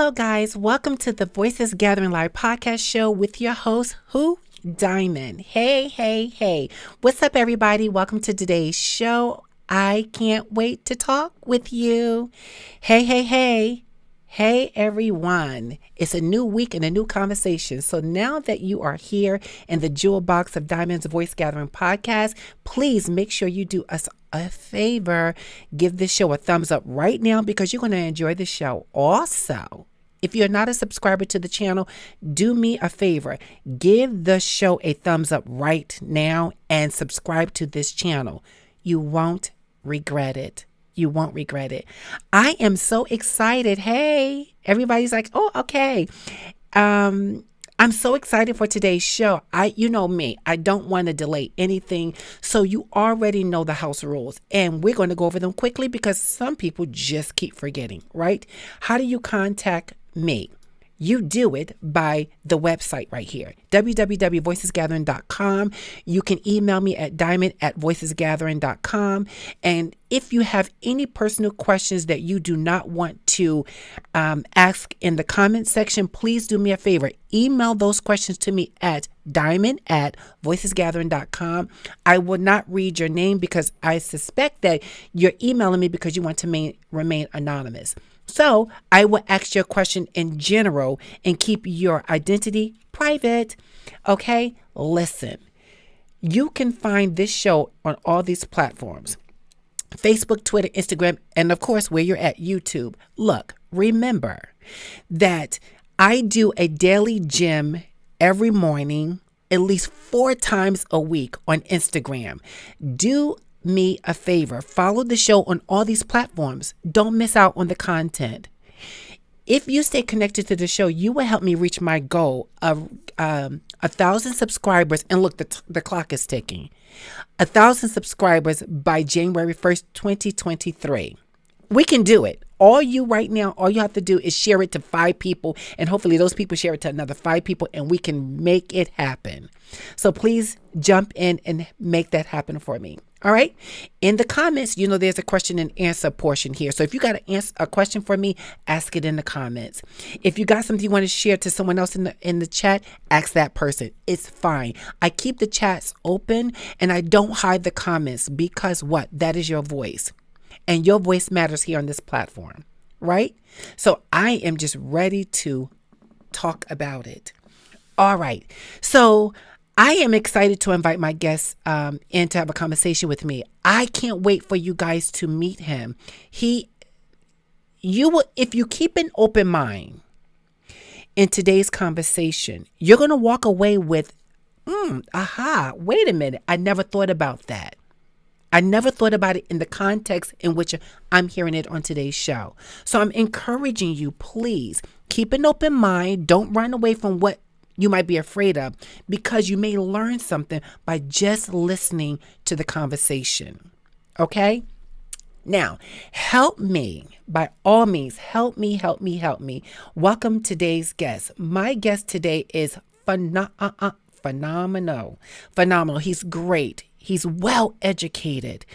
Hello, guys. Welcome to the Voices Gathering Live podcast show with your host, who? Diamond. Hey. What's up, everybody? Welcome to today's show. I can't wait to talk with you. Hey, everyone. It's a new week and a new conversation. So now that you are here in the jewel box of Diamond's Voice Gathering podcast, please make sure you do us a favor. Give this show a thumbs up right now because you're going to enjoy the show. Also, if you're not a subscriber to the channel, do me a favor. Give the show a thumbs up right now and subscribe to this channel. You won't regret it. You won't regret it. I am so excited. Hey, everybody's like, oh, okay. I'm so excited for today's show. You know me, I don't want to delay anything. So you already know the house rules and we're going to go over them quickly because some people just keep forgetting, right? How do you contact me? You do it by the website right here, www.voicesgathering.com. You can email me at diamond@voicesgathering.com. And if you have any personal questions that you do not want to ask in the comment section, please do me a favor. Email those questions to me at diamond@voicesgathering.com. I will not read your name because I suspect that you're emailing me because you want to remain anonymous. So I will ask your question in general and keep your identity private. Okay, listen, you can find this show on all these platforms: Facebook, Twitter, Instagram, and of course, where you're at, YouTube. Look, remember that I do a daily gym every morning, at least 4 times a week on Instagram. Do me a favor. Follow the show on all these platforms. Don't miss out on the content. If you stay connected to the show, you will help me reach my goal of 1,000 subscribers. And look, the clock is ticking. 1,000 subscribers by January 1st, 2023. We can do it. All you have to do is share it to 5 people, and hopefully those people share it to another 5 people, and we can make it happen. So please jump in and make that happen for me. All right. In the comments, there's a question and answer portion here. So if you got a question for me, ask it in the comments. If you got something you want to share to someone else in the chat, ask that person. It's fine. I keep the chats open and I don't hide the comments because that is your voice. And your voice matters here on this platform, right? So I am just ready to talk about it. All right. So I am excited to invite my guest in to have a conversation with me. I can't wait for you guys to meet him. If you keep an open mind in today's conversation, you're going to walk away with, wait a minute. I never thought about that. I never thought about it in the context in which I'm hearing it on today's show. So I'm encouraging you, please keep an open mind. Don't run away from what you might be afraid of, because you may learn something by just listening to the conversation. Okay? Now, help me. By all means, help me. Welcome today's guest. My guest today is phenomenal. He's great. He's well educated,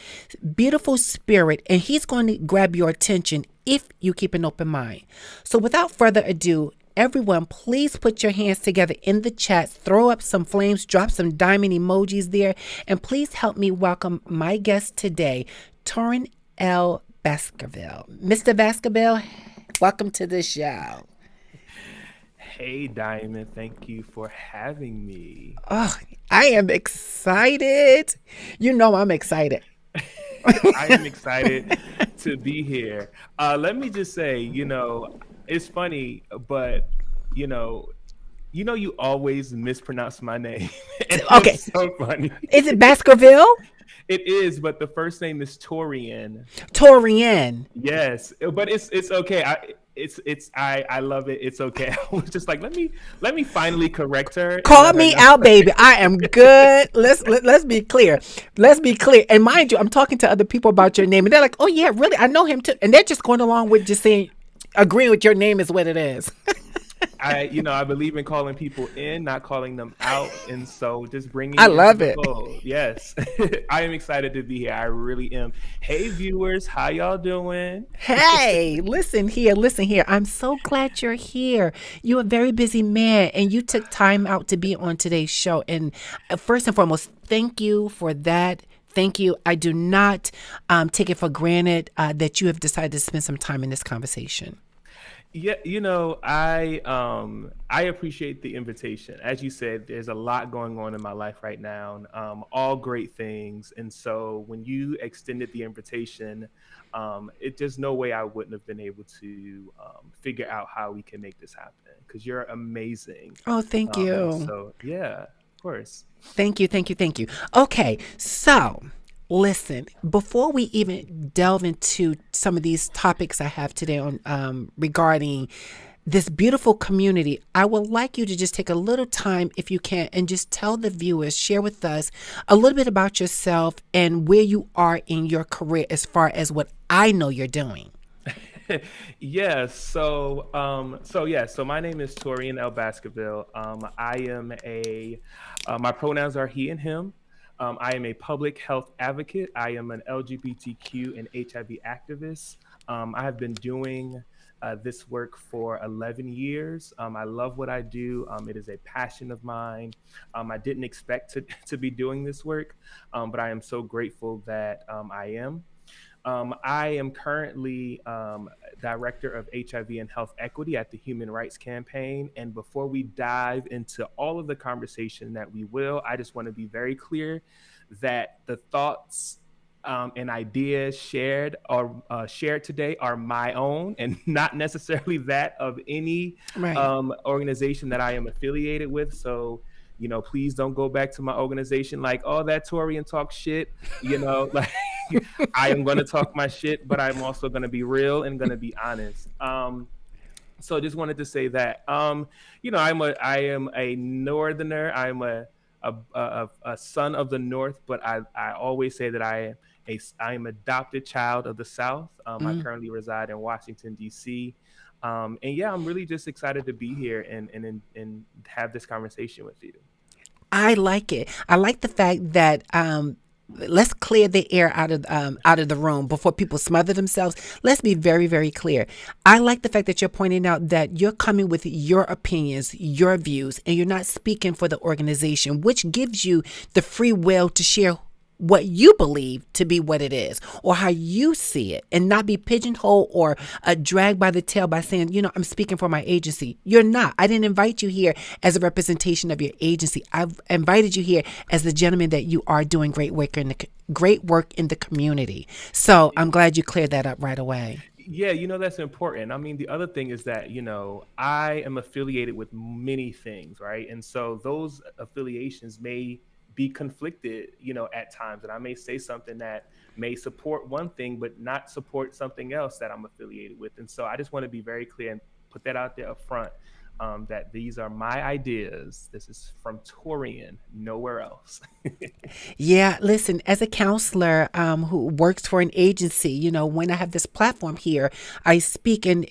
beautiful spirit, and he's going to grab your attention if you keep an open mind. So without further ado, everyone, please put your hands together in the chat, throw up some flames, drop some diamond emojis there, and please help me welcome my guest today, Torrain L. Baskerville. Mr. Baskerville, welcome to the show. Hey, Diamond. Thank you for having me. Oh, I am excited. I'm excited. I am excited to be here. Let me just say, it's funny, but, you always mispronounce my name. Okay. It's so funny. Is it Baskerville? It is, but the first name is Torrain. Torrain. Yes, but it's okay. I love it. It's okay. I was just like, let me finally correct her. Call me out, baby. I am good. Let's be clear. And mind you, I'm talking to other people about your name, and they're like, "Oh yeah, really? I know him too." And they're just going along with just saying, agreeing with your name is what it is. I believe in calling people in, not calling them out, and so just bringing I you into love the it. fold. Yes, I am excited to be here. I really am. Hey, viewers, how y'all doing? Hey, listen here. I'm so glad you're here. You're a very busy man and you took time out to be on today's show. And first and foremost, thank you for that. Thank you. I do not take it for granted that you have decided to spend some time in this conversation. Yeah, I appreciate the invitation. As you said, there's a lot going on in my life right now, all great things. And so when you extended the invitation, there's no way I wouldn't have been able to figure out how we can make this happen because you're amazing. Oh, thank you. So yeah, of course. Thank you, thank you, thank you. Okay, so listen, before we even delve into some of these topics I have today on regarding this beautiful community, I would like you to just take a little time, if you can, and just tell the viewers, share with us a little bit about yourself and where you are in your career as far as what I know you're doing. Yeah, so my name is Torrain Baskerville. I am my pronouns are he and him. I am a public health advocate. I am an LGBTQ and HIV activist. I have been doing this work for 11 years. I love what I do. It is a passion of mine. I didn't expect to be doing this work, but I am so grateful that I am. I am currently director of HIV and health equity at the Human Rights Campaign. And before we dive into all of the conversation that we will, I just want to be very clear that the thoughts and ideas shared today are my own and not necessarily that of any Right. organization that I am affiliated with. So, please don't go back to my organization like, oh, that Torian talk shit, like I am going to talk my shit, but I'm also going to be real and going to be honest. So just wanted to say that, I am a Northerner. I'm a son of the North, but I always say that I am adopted child of the South. I currently reside in Washington, D.C. And yeah, I'm really just excited to be here and have this conversation with you. I like it. I like the fact that let's clear the air out of the room before people smother themselves. Let's be very, very clear. I like the fact that you're pointing out that you're coming with your opinions, your views, and you're not speaking for the organization, which gives you the free will to share what you believe to be what it is or how you see it and not be pigeonholed or dragged by the tail by saying, I'm speaking for my agency. You're not. I didn't invite you here as a representation of your agency. I've invited you here as the gentleman that you are doing great work in the community. So I'm glad you cleared that up right away. Yeah, that's important. I mean, the other thing is that, I am affiliated with many things, right? And so those affiliations may be conflicted, at times. And I may say something that may support one thing, but not support something else that I'm affiliated with. And so I just want to be very clear and put that out there up front, that these are my ideas. This is from Torrain, nowhere else. Yeah, listen, as a counselor who works for an agency, when I have this platform here, I speak and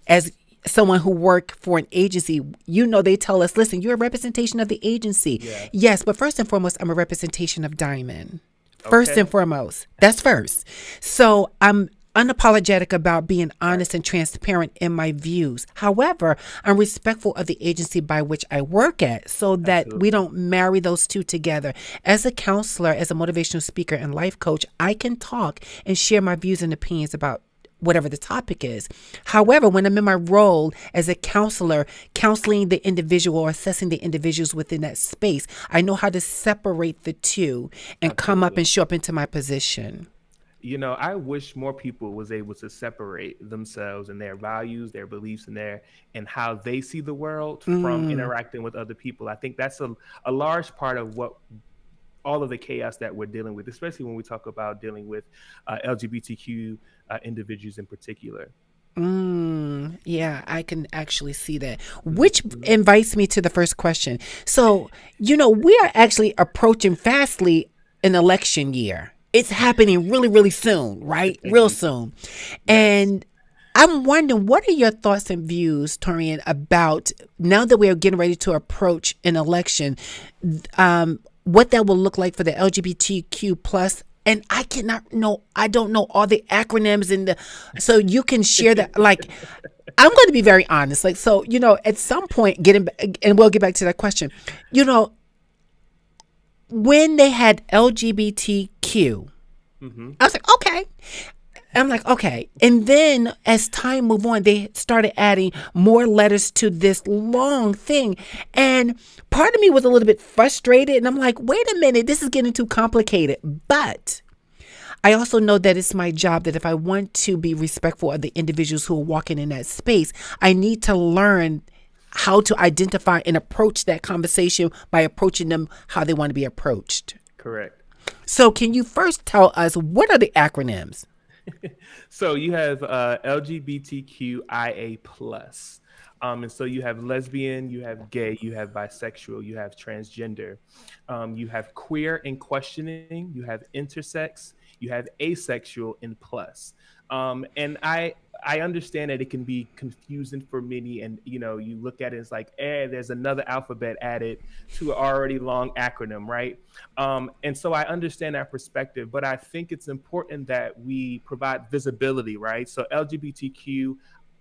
as someone who worked for an agency, they tell us, listen, you're a representation of the agency. Yeah. Yes, but first and foremost, I'm a representation of Diamond. First Okay. and foremost, that's first. So I'm unapologetic about being honest and transparent in my views. However, I'm respectful of the agency by which I work at so that Absolutely. we don't marry those two together. As a counselor, as a motivational speaker and life coach, I can talk and share my views and opinions about whatever the topic is. However, when I'm in my role as a counselor, counseling the individual or assessing the individuals within that space, I know how to separate the two and come up Absolutely. and show up into my position. I wish more people was able to separate themselves and their values, their beliefs, and how they see the world from interacting with other people. I think that's a large part of what all of the chaos that we're dealing with, especially when we talk about dealing with LGBTQ individuals in particular. Yeah, I can actually see that. Which invites me to the first question. So, we are actually approaching fastly an election year. It's happening really, really soon, right? Real Indeed. soon. Yes. And I'm wondering, what are your thoughts and views, Torian, about now that we are getting ready to approach an election, what that will look like for the LGBTQ plus? And I don't know all the acronyms so you can share that. Like, I'm going to be very honest. Like, so, at some point, and we'll get back to that question, you know, when they had LGBTQ, Hmm. I was like, okay. I'm like, okay. And then as time moved on, they started adding more letters to this long thing. And part of me was a little bit frustrated. And I'm like, wait a minute, this is getting too complicated. But I also know that it's my job that if I want to be respectful of the individuals who are walking in that space, I need to learn how to identify and approach that conversation by approaching them how they want to be approached. Correct. So can you first tell us, what are the acronyms? So you have LGBTQIA plus. And so you have lesbian, you have gay, you have bisexual, you have transgender, you have queer and questioning, you have intersex, you have asexual and plus. And I understand that it can be confusing for many, and you look at it, it's like, there's another alphabet added to an already long acronym, right? And so I understand that perspective, but I think it's important that we provide visibility, right? So LGBTQ,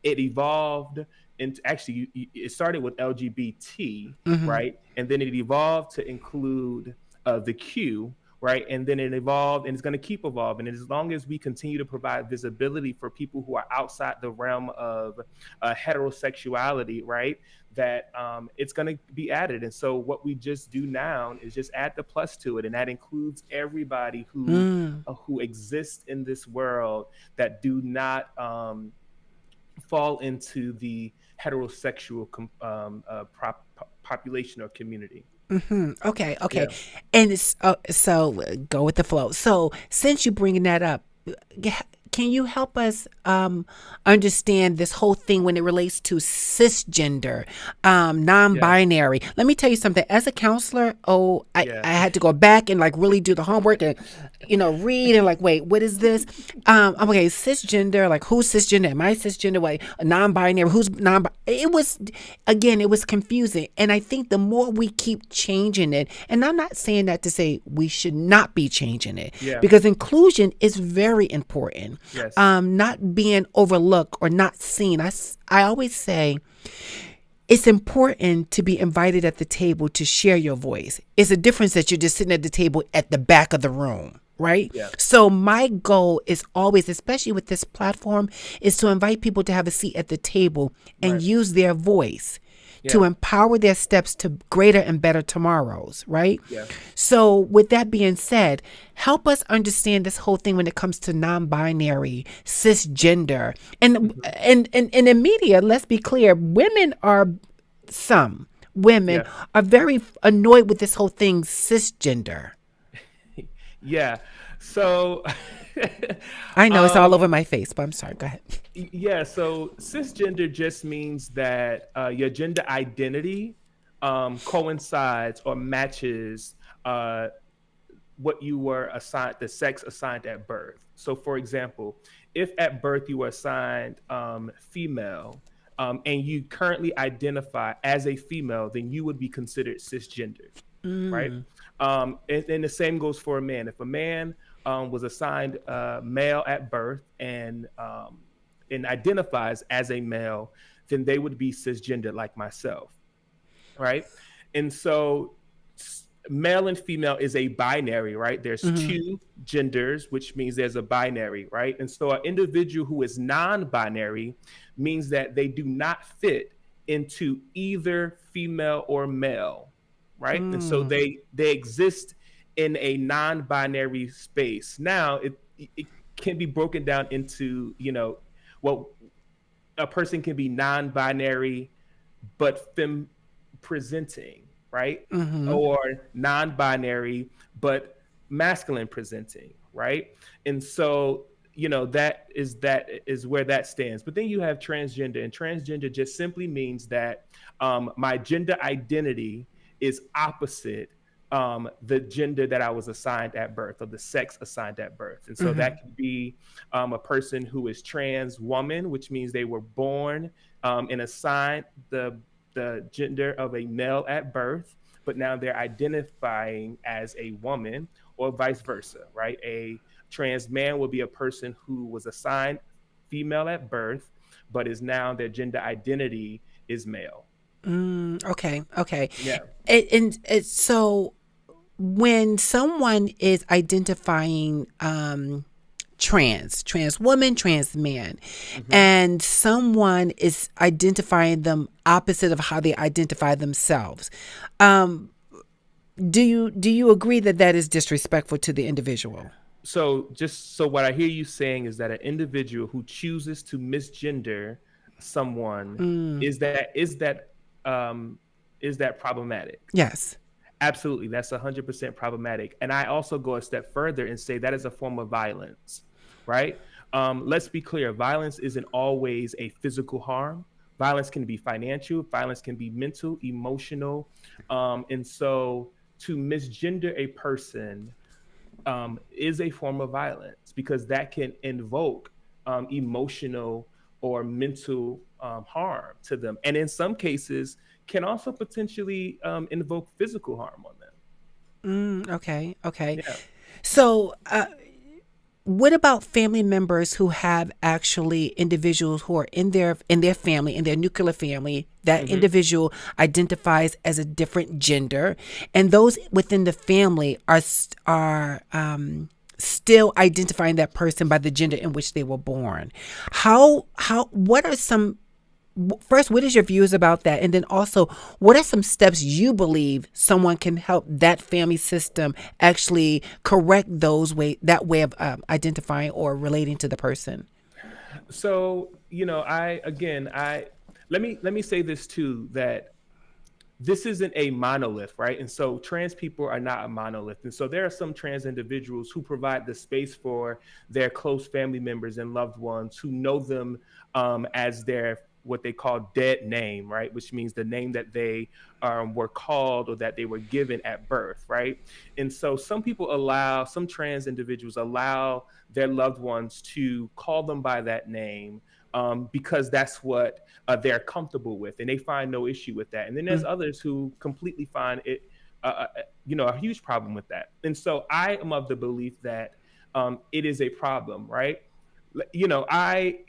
it evolved into, actually, it started with LGBT, Mm-hmm. right? And then it evolved to include the Q, right? And then it evolved, and it's going to keep evolving. And as long as we continue to provide visibility for people who are outside the realm of heterosexuality, right, that it's going to be added. And so what we just do now is just add the plus to it, and that includes everybody Mm. who exists in this world that do not fall into the heterosexual population or community. Hmm. Okay, okay. Yeah. And so go with the flow. So since you're bringing that up, g- can you help us understand this whole thing when it relates to cisgender, Yeah. non-binary? Let me tell you something. As a counselor, Yeah. I had to go back and like really do the homework and read and like, wait, what is this? I'm okay, cisgender, like who's cisgender? Am I cisgender? Wait, non-binary, who's non? It was, again, it was confusing, and I think the more we keep changing it, and I'm not saying that to say we should not be changing it, Yeah. because inclusion is very important. Yes. Not being overlooked or not seen. I always say it's important to be invited at the table to share your voice. It's a difference that you're just sitting at the table at the back of the room, right? Yeah. So my goal is always, especially with this platform, is to invite people to have a seat at the table and Right. use their voice to Yeah. empower their steps to greater and better tomorrows, right? Yeah. So with that being said, help us understand this whole thing when it comes to non-binary, cisgender. And Mhm. in the media, let's be clear, some women Yeah. are very annoyed with this whole thing, cisgender. Yeah. So, I know it's all um, over my face, but I'm sorry. Go ahead. yeah. So cisgender just means that your gender identity coincides or matches uh, what you were assigned, the sex assigned at birth. So, for example, if at birth you were assigned female, and you currently identify as a female, then you would be considered cisgender, right? Mm, And the same goes for a man. If a man was assigned male at birth and identifies as a male, then they would be cisgender like myself, right? And so male and female is a binary, right? There's mm-hmm, two genders, which means there's a binary, right? And so an individual who is non-binary means that they do not fit into either female or male, right? And so mm, they exist in a non-binary space. Now it can be broken down into, well, a person can be non-binary but fem presenting, right? mm-hmm, Or non-binary but masculine presenting, right? And so, that is where that stands. But then you have transgender, and transgender just simply means that my gender identity is opposite the gender that I was assigned at birth, or the sex assigned at birth. And so Mm-hmm. that could be a person who is trans woman, which means they were born and assigned the gender of a male at birth, but now they're identifying as a woman, or vice versa, right? A trans man will be a person who was assigned female at birth, but is now their gender identity is male. Okay. Okay. Yeah. So when someone is identifying trans woman, trans man, hmm and someone is identifying them opposite of how they identify themselves, um, do you agree that that is disrespectful to the individual? So just so what I hear you saying is that an individual who chooses to misgender someone, is um that problematic? Yes. Absolutely, that's 100% problematic. And I also go a step further and say that is a form of violence, right? Let's be clear, violence isn't always a physical harm. Violence can be financial, violence can be mental, emotional. And so to misgender a person is a form of violence, because that can invoke emotional or mental harm to them. And in some cases, can also potentially invoke physical harm on them. Okay. Okay. Yeah. So, what about family members who have actually individuals who are in their family, in their nuclear family, that hmm individual identifies as a different gender, and those within the family are still identifying that person by the gender in which they were born? How what are some First, what is your views about that? And then also, what are some steps you believe someone can help that family system actually correct that way of identifying or relating to the person? So, I again, I let me say this too, that this isn't a monolith, right? And so trans people are not a monolith. And so there are some trans individuals who provide the space for their close family members and loved ones who know them as their what they call dead name, right? Which means the name that they were called or that they were given at birth, right? And so some trans individuals allow their loved ones to call them by that name, because that's what they're comfortable with, and they find no issue with that. And then there's others who completely find it, a huge problem with that. And so I am of the belief that it is a problem, right? You know, I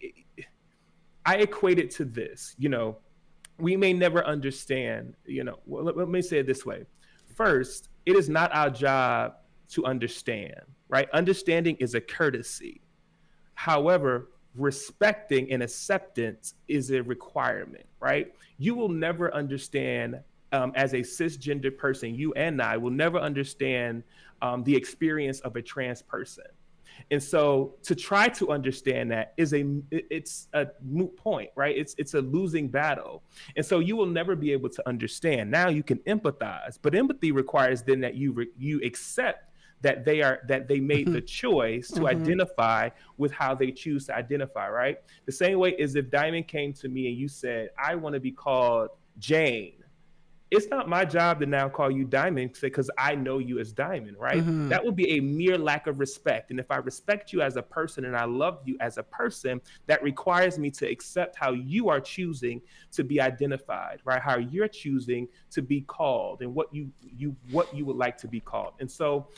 equate it to this. We may never understand. Well, let me say it this way. First, it is not our job to understand, right? Understanding is a courtesy. However, respecting and acceptance is a requirement, right? You will never understand, as a cisgender person, you and I will never understand the experience of a trans person. And so to try to understand that it's a moot point, right? It's a losing battle. And so you will never be able to understand. Now you can empathize, but empathy requires then that you accept that they made the choice to identify with how they choose to identify, right? The same way as if Diamond came to me and you said, I want to be called Jane. It's not my job to now call you Diamond because I know you as Diamond, right? That would be a mere lack of respect. And if I respect you as a person and I love you as a person, that requires me to accept how you are choosing to be identified, right? How you're choosing to be called and what you would like to be called. And so,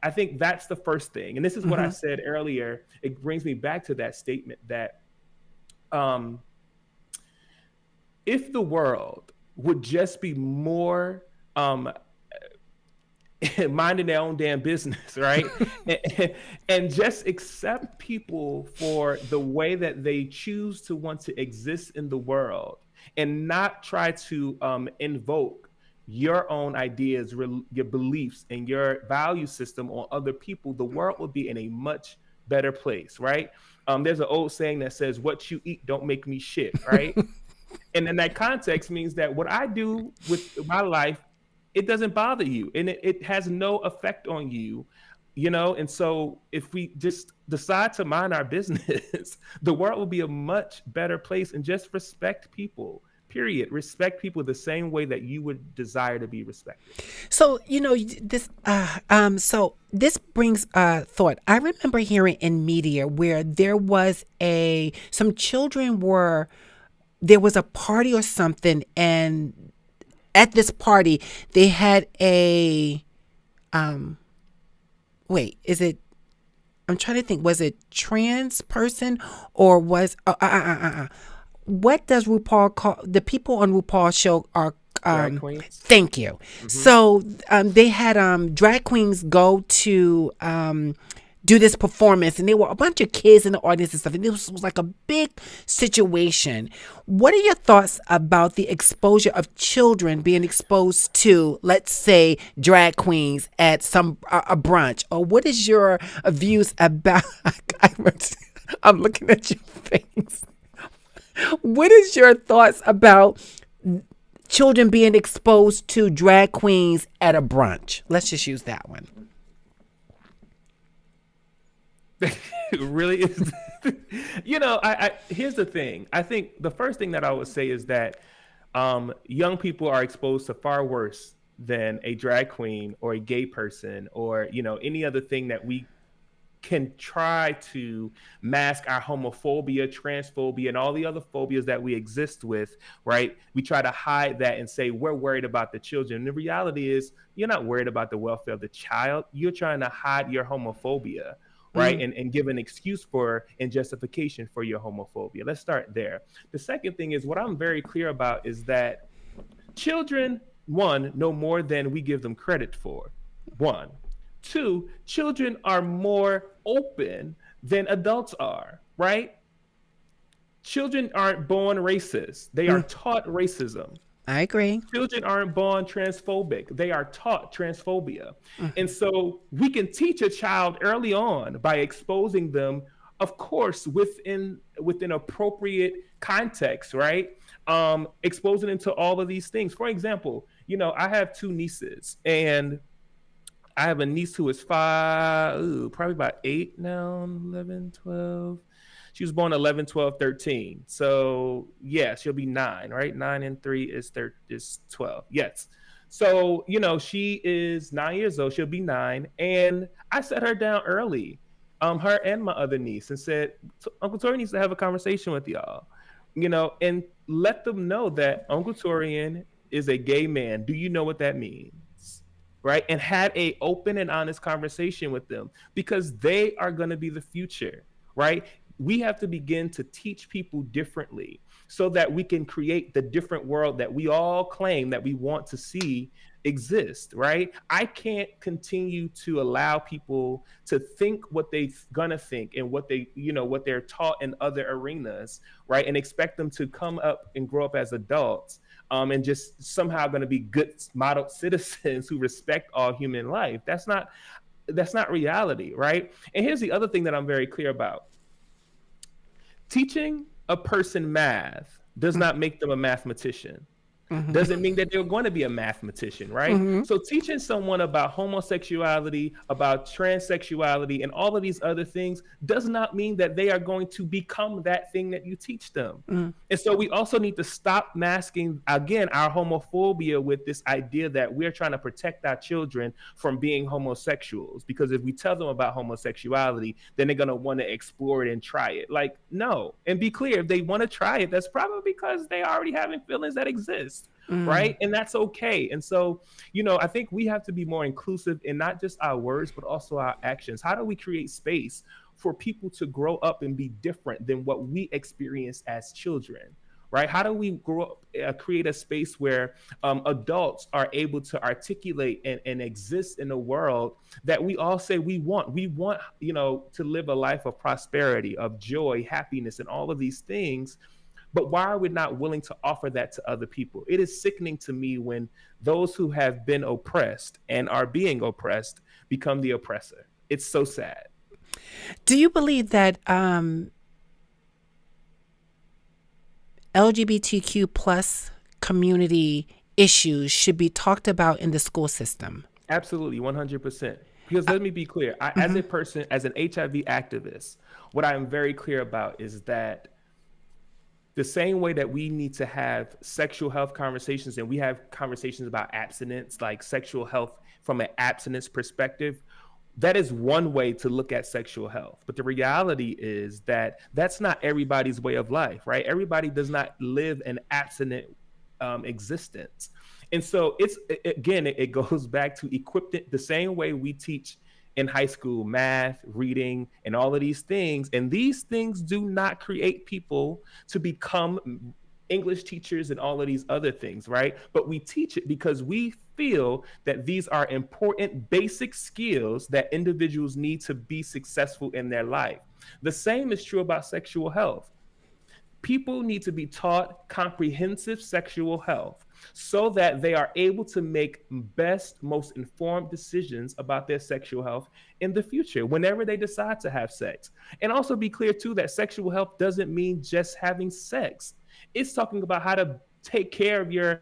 I think that's the first thing. And this is what I said earlier. It brings me back to that statement that um, if the world would just be more minding their own damn business, right? and just accept people for the way that they choose to want to exist in the world, and not try to invoke your own ideas, your beliefs, and your value system on other people, the world will be in a much better place, right? There's an old saying that says, "What you eat don't make me shit," right? And in that context means that what I do with my life, it doesn't bother you, and it has no effect on you. And so if we just decide to mind our business, the world will be a much better place. And just respect people, Period. Respect people the same way that you would desire to be respected. So this brings thought. I remember hearing in media where there was a some children were there was a party or something, and at this party they had a wait, is it? I'm trying to think. Was it trans person or was what does RuPaul call the people on RuPaul show are Drag um queens. thank you. Hmm. So they had drag queens go to do this performance, and there were a bunch of kids in the audience and stuff, and this was like a big situation. What are your thoughts about the exposure of children being exposed to, let's say, drag queens at some a brunch, or what is your views about I'm looking at your face. What is your thoughts about children being exposed to drag queens at a brunch? Let's just use that one. It really is. I here's the thing. I think the first thing that I would say is that young people are exposed to far worse than a drag queen or a gay person or any other thing that we can try to mask our homophobia, transphobia, and all the other phobias that we exist with, right? We try to hide that and say we're worried about the children. The reality is you're not worried about the welfare of the child. You're trying to hide your homophobia, right? Mm, And give an excuse for and justification for your homophobia. Let's start there. The second thing is what I'm very clear about is that children, one, know more than we give them credit for. One. Two, children are more open than adults are, right? Children aren't born racist. They are mm, taught racism. I agree. Children aren't born transphobic. They are taught transphobia. And so we can teach a child early on by exposing them, of course, within appropriate context, right? Exposing them to all of these things. For example, I have two nieces, and I have a niece who is probably about 8 now, 11, 12. She was born 11, 12, 13. So, yeah, she'll be 9, right? 9 and 3 is 12. Yes. So, she is 9 years old. She'll be 9. And I set her down early, her and my other niece, and said, Uncle Tori needs to have a conversation with y'all, and let them know that Uncle Torian is a gay man. Do you know what that means? Right, and had a open and honest conversation with them because they are going to be the future, right? We have to begin to teach people differently so that we can create the different world that we all claim that we want to see exist, right? I can't continue to allow people to think what they're gonna think and what they're taught in other arenas, right? And expect them to come up and grow up as adults, and just somehow going to be good model citizens who respect all human life. That's not reality, right? And here's the other thing that I'm very clear about. Teaching a person math does not make them a mathematician. Doesn't mean that they're going to be a mathematician, right? Mm-hmm. So teaching someone about homosexuality, about transsexuality, and all of these other things does not mean that they are going to become that thing that you teach them. Mm, And so we also need to stop masking, again, our homophobia with this idea that we're trying to protect our children from being homosexuals. Because if we tell them about homosexuality, then they're going to want to explore it and try it. Like, no. And be clear, if they want to try it, that's probably because they already having feelings that exist, mm. right? And that's okay. And so, I think we have to be more inclusive in not just our words, but also our actions. How do we create space for people to grow up and be different than what we experienced as children? Right? How do we grow up, create a space where adults are able to articulate and exist in a world that we all say we want? We want, to live a life of prosperity, of joy, happiness, and all of these things. But why are we not willing to offer that to other people? It is sickening to me when those who have been oppressed and are being oppressed become the oppressor. It's so sad. Do you believe that LGBTQ plus community issues should be talked about in the school system? Absolutely, 100%. Because let me be clear, as a person, as an HIV activist, what I am very clear about is that the same way that we need to have sexual health conversations and we have conversations about abstinence, like sexual health from an abstinence perspective, that is one way to look at sexual health. But the reality is that that's not everybody's way of life, right? Everybody does not live an abstinent existence. And so it goes back to equipping the same way we teach in high school, math, reading, and all of these things. And these things do not create people to become English teachers and all of these other things, right? But we teach it because we feel that these are important basic skills that individuals need to be successful in their life. The same is true about sexual health. People need to be taught comprehensive sexual health so that they are able to make best, most informed decisions about their sexual health in the future, whenever they decide to have sex. And also be clear, too, that sexual health doesn't mean just having sex. It's talking about how to take care of your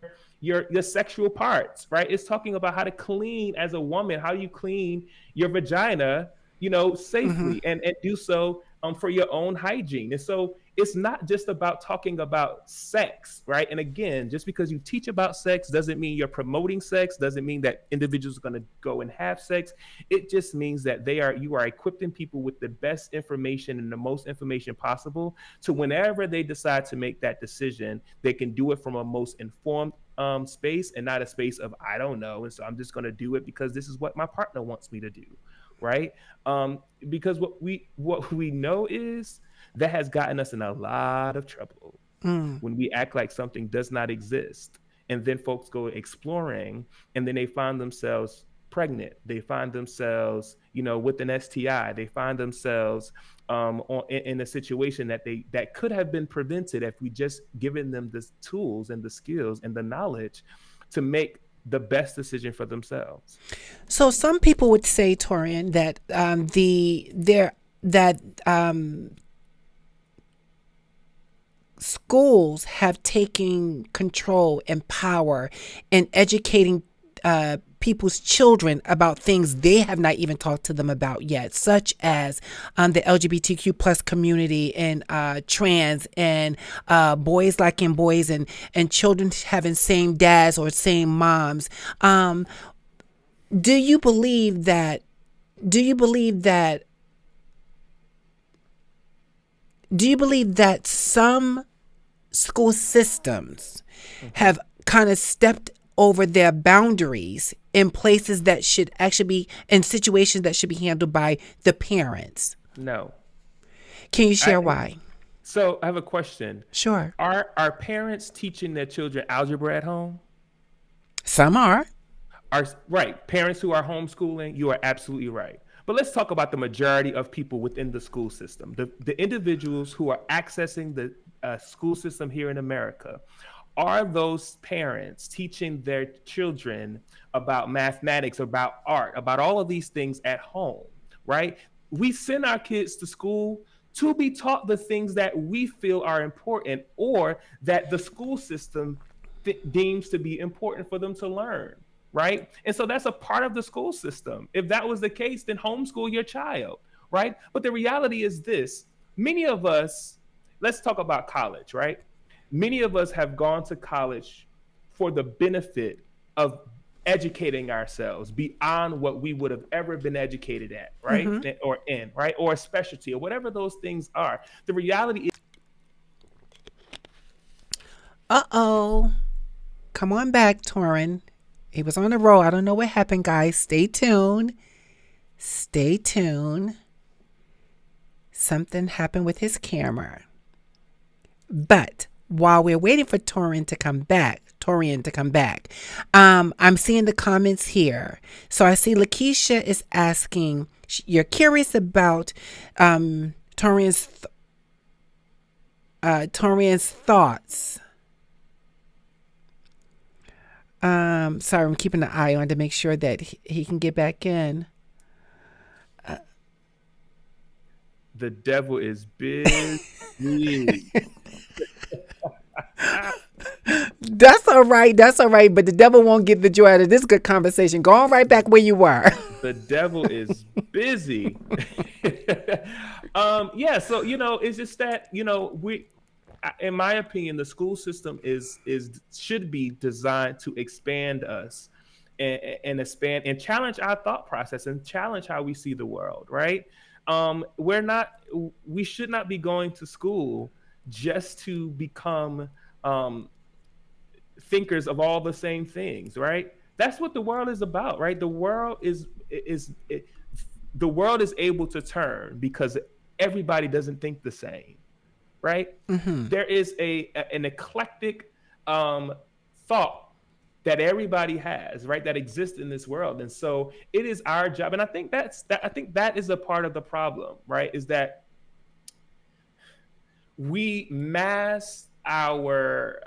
sexual parts, right? It's talking about how to clean as a woman, how you clean your vagina, safely and do so for your own hygiene. And so it's not just about talking about sex, right? And again, just because you teach about sex doesn't mean you're promoting sex, doesn't mean that individuals are going to go and have sex. It just means that you are equipping people with the best information and the most information possible, to whenever they decide to make that decision, they can do it from a most informed space and not a space of, I don't know, and so I'm just going to do it because this is what my partner wants me to do, right? Because what we know is that has gotten us in a lot of trouble when we act like something does not exist. And then folks go exploring and then they find themselves pregnant. They find themselves, with an STI. They find themselves in a situation that could have been prevented if we just given them the tools and the skills and the knowledge to make the best decision for themselves. So some people would say, Torrain, that schools have taken control and power in educating people's children about things they have not even talked to them about yet, such as the LGBTQ plus community and trans and boys liking boys and children having same dads or same moms. Do you believe that some school systems have kind of stepped over their boundaries in places that should actually be in situations that should be handled by the parents? No. Can you share why? So I have a question. Sure. Are parents teaching their children algebra at home? Some are. Right. Parents who are homeschooling, you are absolutely right. But let's talk about the majority of people within the school system, the individuals who are accessing the school system here in America. Are those parents teaching their children about mathematics, about art, about all of these things at home, right? We send our kids to school to be taught the things that we feel are important or that the school system deems to be important for them to learn, right? And so that's a part of the school system. If that was the case, then homeschool your child, right? But the reality is this: many of us, let's talk about college, right? Many of us have gone to college for the benefit of educating ourselves beyond what we would have ever been educated at, right? Or in, right? Or a specialty or whatever those things are. The reality is. Uh-oh. Come on back, Torrain. He was on the roll. I don't know what happened, guys. Stay tuned. Stay tuned. Something happened with his camera. But while we're waiting for Torrain to come back, I'm seeing the comments here. So I see Lakeisha is asking, you're curious about Torrain's thoughts. Sorry, I'm keeping an eye on to make sure that he can get back in. The devil is busy. That's all right. But the devil won't get the joy out of this good conversation. Go on right back where you were. The devil is busy. Yeah. So, it's just that, in my opinion, the school system is should be designed to expand us and expand and challenge our thought process and challenge how we see the world. Right? We're not. We should not be going to school just to become um, thinkers of all the same things. Right? That's what the world is about. Right? The world is able to turn because everybody doesn't think the same, right? Mm-hmm. There is an eclectic um, thought that everybody has, right? That exists in this world, and so it is our job. And I think I think that is a part of the problem, right? Is that we mask our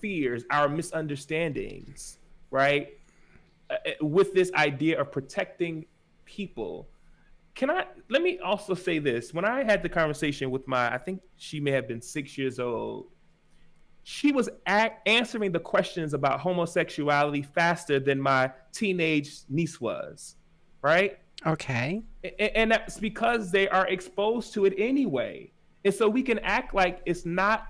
fears, our misunderstandings, right? With this idea of protecting people. Can I let me also say this? When I had the conversation with my, I think she may have been 6 years old, she was answering the questions about homosexuality faster than my teenage niece was, right? Okay. And that's because they are exposed to it anyway. And so we can act like it's not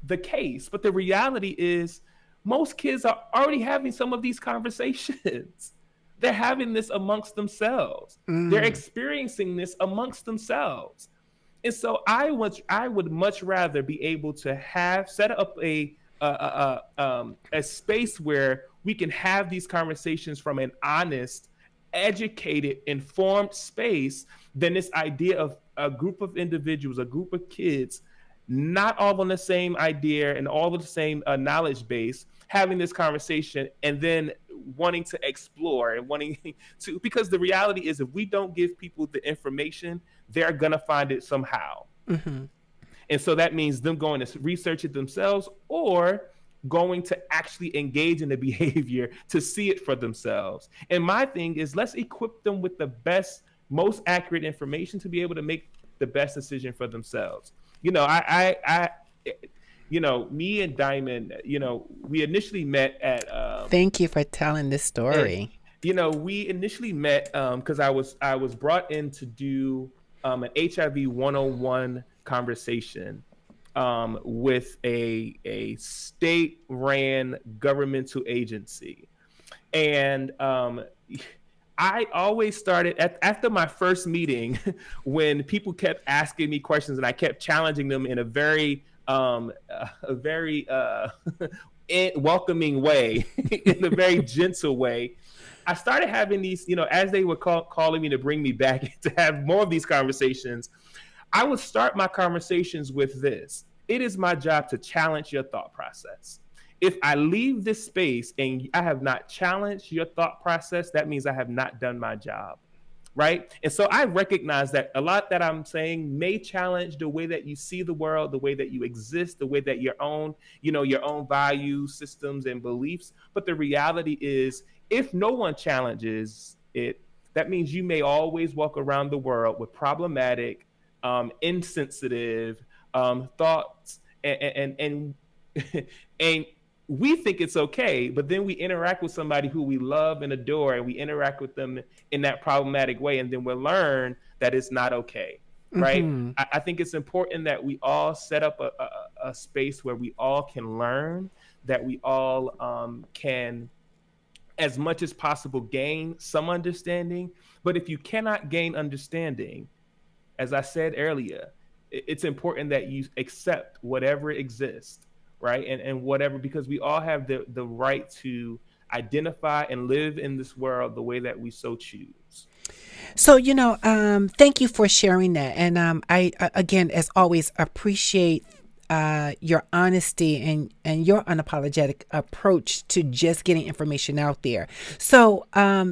the case, but the reality is most kids are already having some of these conversations. They're having this amongst themselves. They're Mm. experiencing this amongst themselves. And so I would much rather be able to have set up a space where we can have these conversations from an honest, educated, informed space than this idea of a group of individuals, a group of kids, not all on the same idea and all of the same knowledge base, having this conversation and then wanting to explore and wanting to, because the reality is if we don't give people the information, they're going to find it somehow. Mm-hmm. And so that means them going to research it themselves or going to actually engage in the behavior to see it for themselves. And my thing is, let's equip them with the best, most accurate information to be able to make the best decision for themselves. You know, me and Diamond, we initially met at Thank you for telling this and story. we initially met because I was brought in to do an HIV 101 conversation with a state ran governmental agency, and I always started after my first meeting when people kept asking me questions and I kept challenging them in a very welcoming way, in a very gentle way. I started having these, as they were calling me to bring me back to have more of these conversations. I would start my conversations with this: it is my job to challenge your thought process. If I leave this space and I have not challenged your thought process, that means I have not done my job. Right. And so I recognize that a lot that I'm saying may challenge the way that you see the world, the way that you exist, the way that your own values, systems, and beliefs. But the reality is, if no one challenges it, that means you may always walk around the world with problematic, insensitive thoughts, and we think it's okay, but then we interact with somebody who we love and adore, and we interact with them in that problematic way, and then we'll learn that it's not okay, right? Mm-hmm. I think it's important that we all set up a space where we all can learn, that we all can, as much as possible, gain some understanding. But if you cannot gain understanding, as I said earlier, it's important that you accept whatever exists, right? And whatever, because we all have the right to identify and live in this world the way that we so choose. So, thank you for sharing that. And again, as always, appreciate your honesty and your unapologetic approach to just getting information out there. So,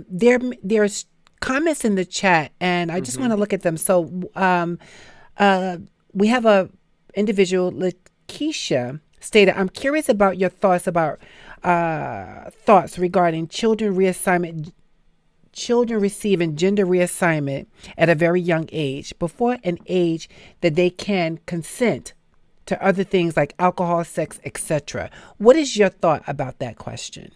there's comments in the chat, and I just want Mm-hmm. to look at them. So, we have a individual, Lakeisha, stated, "I'm curious about your thoughts regarding children reassignment." Children receiving gender reassignment at a very young age, before an age that they can consent to other things like alcohol, sex, etc. What is your thought about that question?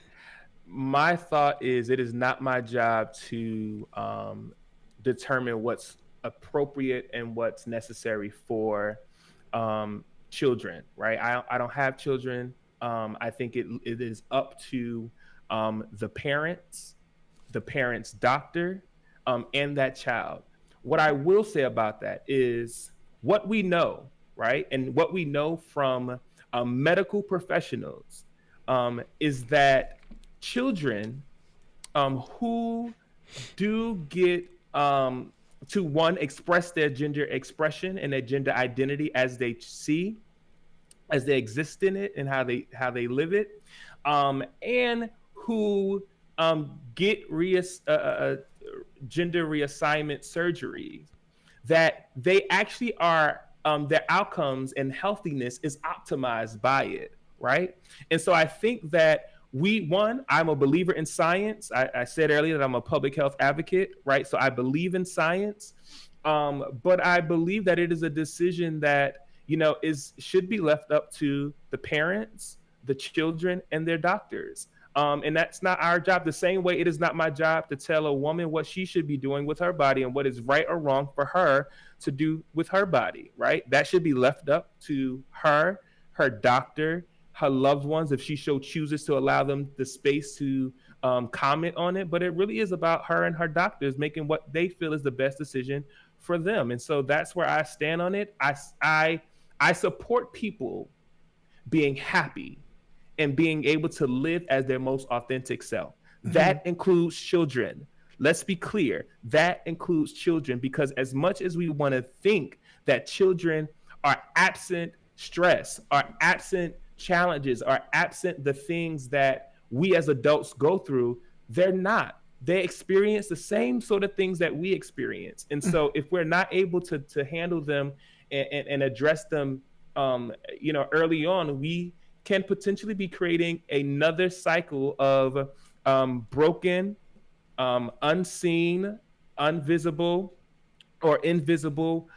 My thought is it is not my job to determine what's appropriate and what's necessary for children, right? I don't have children. I think it is up to the parents' doctor, and that child. What I will say about that is what we know, right? And what we know from medical professionals is that children who do get to one express their gender expression and their gender identity as they see, as they exist in it, and how they live it, and who get gender reassignment surgeries, that they actually are, their outcomes and healthiness is optimized by it, right? And so I think that I'm a believer in science. I said earlier that I'm a public health advocate, right? So I believe in science, but I believe that it is a decision that should be left up to the parents, the children, and their doctors. And that's not our job. The same way it is not my job to tell a woman what she should be doing with her body and what is right or wrong for her to do with her body, right? That should be left up to her doctor, her loved ones, if she so chooses to allow them the space to comment on it. But it really is about her and her doctors making what they feel is the best decision for them. And so that's where I stand on it. I support people being happy and being able to live as their most authentic self. Mm-hmm. That includes children. Let's be clear. That includes children, because as much as we want to think that children are absent stress, are absent challenges, are absent the things that we as adults go through, they're not. They experience the same sort of things that we experience. And so if we're not able to handle them and address them early on, we can potentially be creating another cycle of broken, unseen, invisible, or invisible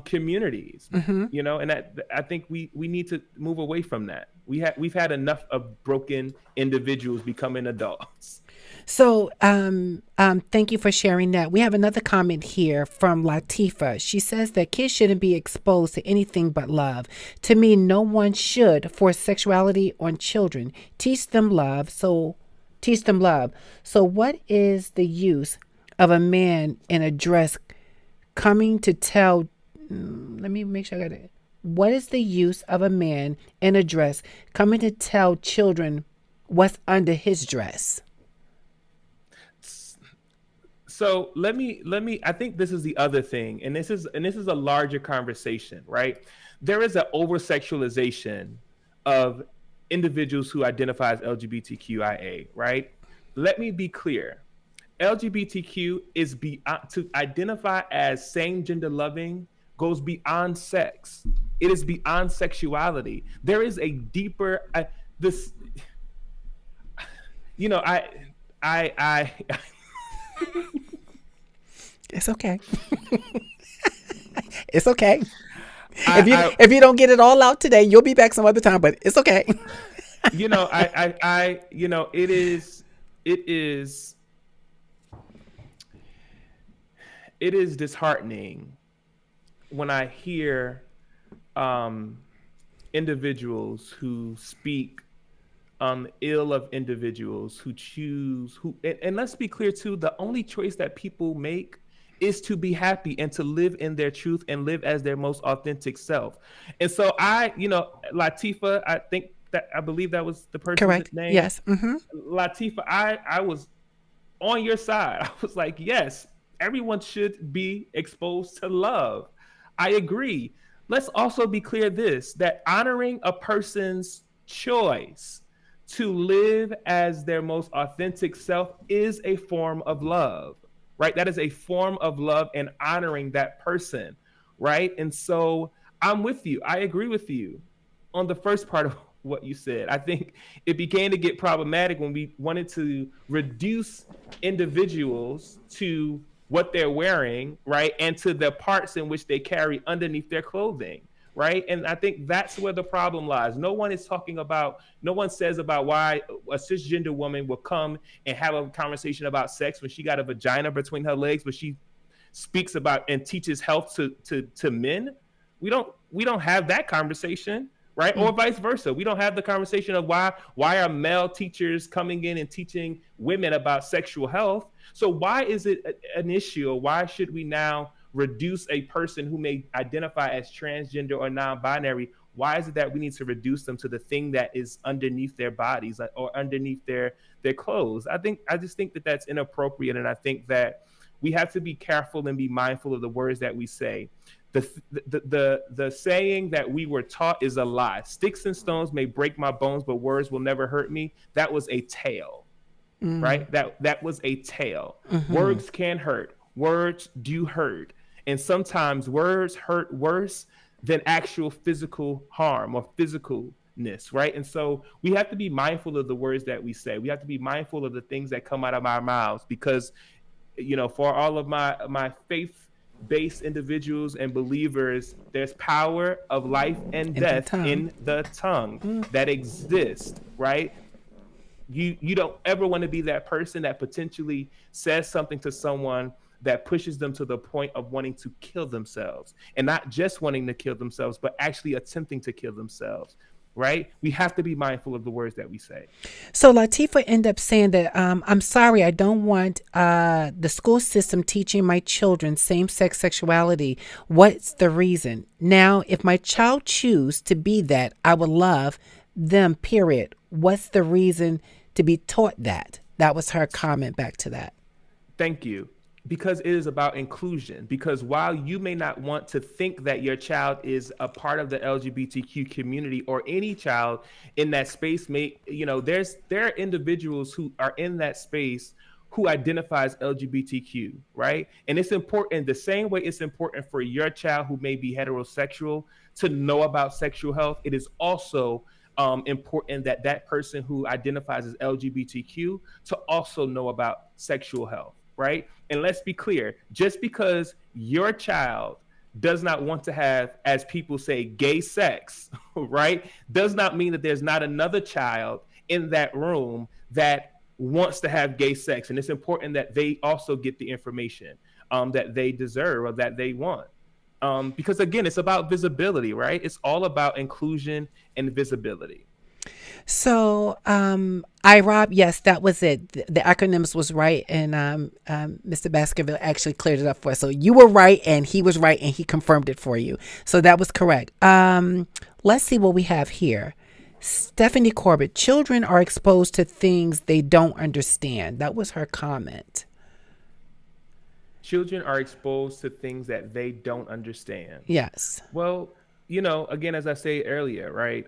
communities. Mm-hmm. And I think we need to move away from that. We've had enough of broken individuals becoming adults. So, thank you for sharing that. We have another comment here from Latifa. She says that kids shouldn't be exposed to anything but love. To me, no one should force sexuality on children. Teach them love. So, what is the use of a man in a dress coming to tell? Let me make sure I got it. What is the use of a man in a dress coming to tell children what's under his dress? So let me I think this is the other thing, and this is a larger conversation, right? There is an over sexualization of individuals who identify as LGBTQIA, right? Let me be clear. LGBTQ is to identify as same gender loving goes beyond sex. It is beyond sexuality. There is a deeper It's okay. It's okay. If you don't get it all out today, you'll be back some other time, but it's okay. It is disheartening when I hear individuals who speak ill of individuals who choose and let's be clear too, the only choice that people make is to be happy and to live in their truth and live as their most authentic self. And so Latifa, I believe that was the person's Correct. name. Yes. Mm-hmm. Latifa, I was on your side. I was like, yes, everyone should be exposed to love. I agree. Let's also be clear that honoring a person's choice to live as their most authentic self is a form of love, right? That is a form of love and honoring that person, right? And so I'm with you. I agree with you on the first part of what you said. I think it began to get problematic when we wanted to reduce individuals to what they're wearing, right? And to the parts in which they carry underneath their clothing, right? And I think that's where the problem lies. No one says about why a cisgender woman will come and have a conversation about sex when she got a vagina between her legs, but she speaks about and teaches health to men, We don't have that conversation, right? Or vice versa. We don't have the conversation of why are male teachers coming in and teaching women about sexual health. So why is it an issue, or why should we now reduce a person who may identify as transgender or non-binary? Why is it that we need to reduce them to the thing that is underneath their bodies or underneath their clothes? I just think that that's inappropriate, and I think that we have to be careful and be mindful of the words that we say. The saying that we were taught is a lie. Sticks and stones may break my bones, but words will never hurt me. That was a tale, right? That was a tale. Words can hurt. Words do hurt, and sometimes words hurt worse than actual physical harm or physicalness, right? And so we have to be mindful of the words that we say. We have to be mindful of the things that come out of our mouths, because for all of my faith-based individuals and believers, there's power of life and death in the tongue that exists, right? You don't ever want to be that person that potentially says something to someone that pushes them to the point of wanting to kill themselves, and not just wanting to kill themselves, but actually attempting to kill themselves. Right? We have to be mindful of the words that we say. So Latifah ended up saying that, I'm sorry, I don't want the school system teaching my children same-sex sexuality. What's the reason? Now, if my child choose to be that, I would love them, period. What's the reason to be taught that? That was her comment back to that. Thank you. Because it is about inclusion. Because while you may not want to think that your child is a part of the LGBTQ community, or any child in that space there are individuals who are in that space who identifies LGBTQ, right? And it's important, the same way it's important for your child who may be heterosexual to know about sexual health, it is also important that that person who identifies as LGBTQ to also know about sexual health. Right? And let's be clear, just because your child does not want to have, as people say, gay sex, right, does not mean that there's not another child in that room that wants to have gay sex. And it's important that they also get the information that they deserve or that they want. Because again, it's about visibility, right? It's all about inclusion and visibility. So, IROB, yes, that was it. The acronyms was right, and Mr. Baskerville actually cleared it up for us. So you were right, and he was right, and he confirmed it for you. So that was correct. Let's see what we have here. Stephanie Corbett, children are exposed to things they don't understand. That was her comment. Children are exposed to things that they don't understand. Yes. Well, again, as I say earlier, right?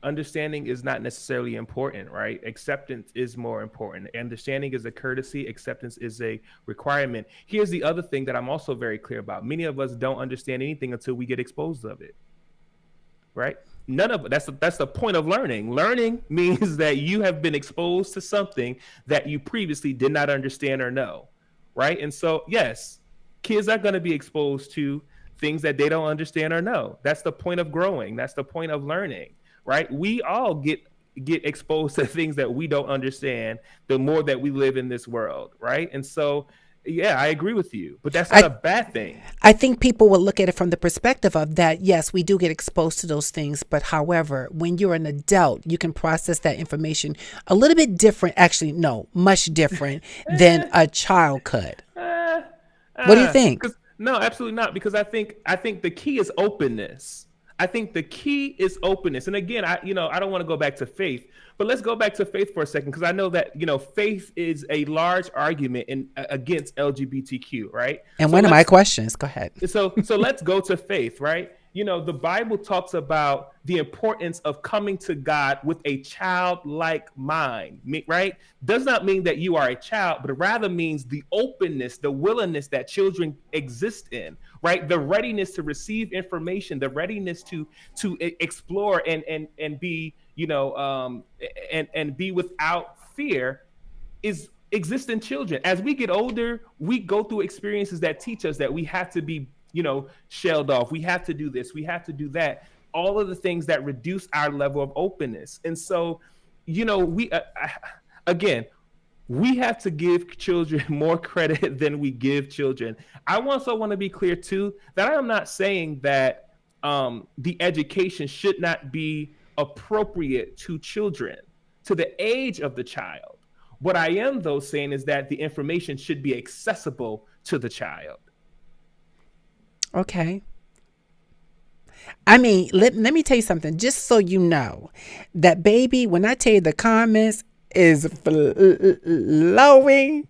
Understanding is not necessarily important, right? Acceptance is more important. Understanding is a courtesy. Acceptance is a requirement. Here's the other thing that I'm also very clear about. Many of us don't understand anything until we get exposed of it, right? That's the point of learning. Learning means that you have been exposed to something that you previously did not understand or know, right? And so, yes, kids are going to be exposed to things that they don't understand or know. That's the point of growing. That's the point of learning, right? We all get exposed to things that we don't understand the more that we live in this world, right? And so, yeah, I agree with you, but that's not a bad thing. I think people will look at it from the perspective of that, yes, we do get exposed to those things, but however, when you're an adult, you can process that information a little bit different, actually, no, much different than a child could. What do you think? No, absolutely not. Because I think the key is openness. I think the key is openness. And again, I don't want to go back to faith, but let's go back to faith for a second, because I know that, faith is a large argument against LGBTQ, right? And one of my questions, go ahead. So let's go to faith, right? The Bible talks about the importance of coming to God with a childlike mind, right? Does not mean that you are a child, but rather means the openness, the willingness that children exist in, right? The readiness to receive information, the readiness to explore and be, and be without fear exists in children. As we get older, we go through experiences that teach us that we have to be shelled off. We have to do this. We have to do that. All of the things that reduce our level of openness. And so, we have to give children more credit than we give children. I also want to be clear too, that I am not saying that the education should not be appropriate to children, to the age of the child. What I am, though, saying is that the information should be accessible to the child. Okay. I mean, let me tell you something, just so you know, that baby, when I tell you the comments is flowing,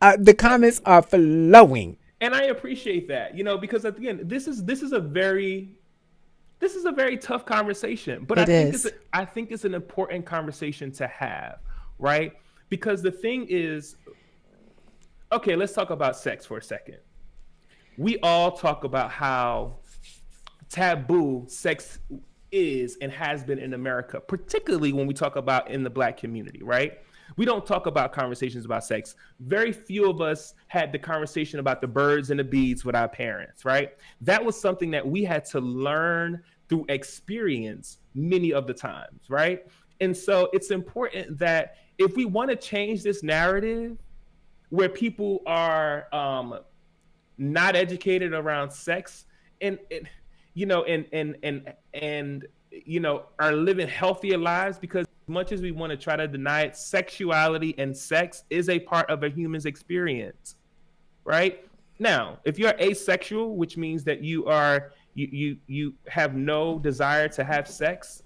the comments are flowing. And I appreciate that, because at the end, this is a very tough conversation, but It is. I think it's an important conversation to have, right? Because the thing is, okay, let's talk about sex for a second. We all talk about how taboo sex is and has been in America, particularly when we talk about in the Black community, right? We don't talk about conversations about sex. Very few of us had the conversation about the birds and the bees with our parents, right? That was something that we had to learn through experience many of the times, right? And so it's important that if we want to change this narrative where people are not educated around sex and are living healthier lives, because as much as we want to try to deny it, sexuality and sex is a part of a human's experience, right? Now, if you're asexual, which means that you have no desire to have sex,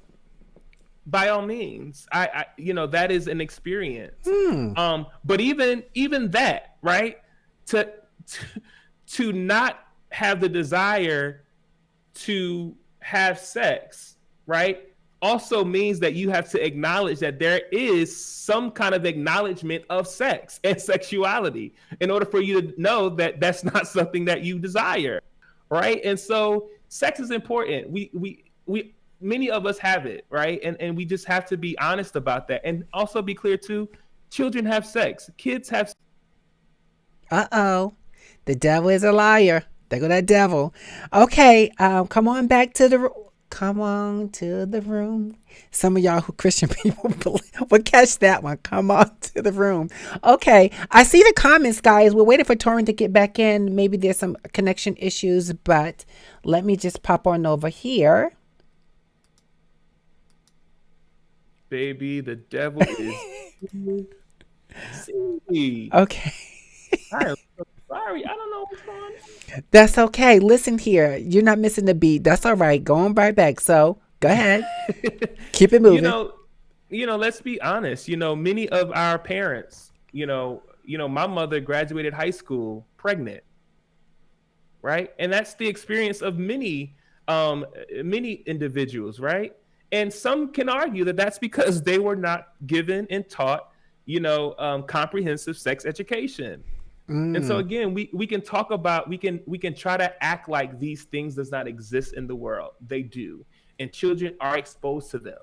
by all means, I that is an experience. But even that, right? To not have the desire to have sex, right, also means that you have to acknowledge that there is some kind of acknowledgement of sex and sexuality in order for you to know that that's not something that you desire, right? And so sex is important. We many of us have it, right? And we just have to be honest about that, and also be clear too. Children have sex. Kids have. Uh-oh. The devil is a liar. There go that devil. Okay, come on back to the come on to the room. Some of y'all who Christian people will catch that one. Come on to the room. Okay, I see the comments, guys. We're waiting for Torrain to get back in. Maybe there's some connection issues, but let me just pop on over here. Baby, the devil is. Okay. I'm so sorry. I don't know what's going on. That's okay. Listen here. You're not missing the beat. That's all right. Going right back. So go ahead. Keep it moving. Let's be honest. Many of our parents, my mother graduated high school pregnant, right? And that's the experience of many individuals, right? And some can argue that that's because they were not given and taught, comprehensive sex education. And so again, we can talk about, we can try to act like these things does not exist in the world. They do. And children are exposed to them.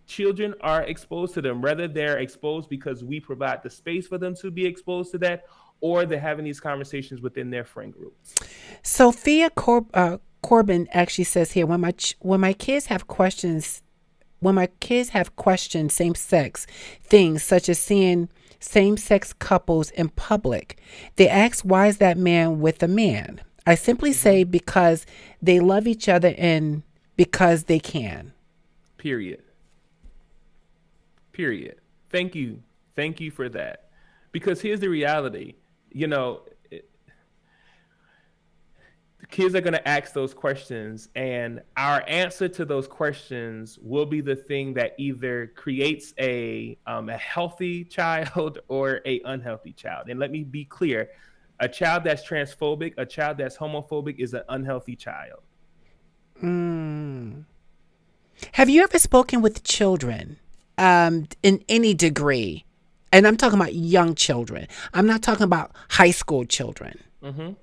Children are exposed to them, whether they're exposed because we provide the space for them to be exposed to that, or they're having these conversations within their friend groups. Sophia Corbin actually says here, when my kids have questions same-sex things, such as seeing same-sex couples in public, they ask, why is that man with a man? I simply say, because they love each other and because they can. Period. Thank you for that. Because here's the reality. Kids are going to ask those questions, and our answer to those questions will be the thing that either creates a healthy child or a unhealthy child. And let me be clear, a child that's transphobic, a child that's homophobic is an unhealthy child. Have you ever spoken with children in any degree? And I'm talking about young children. I'm not talking about high school children. Mm-hmm.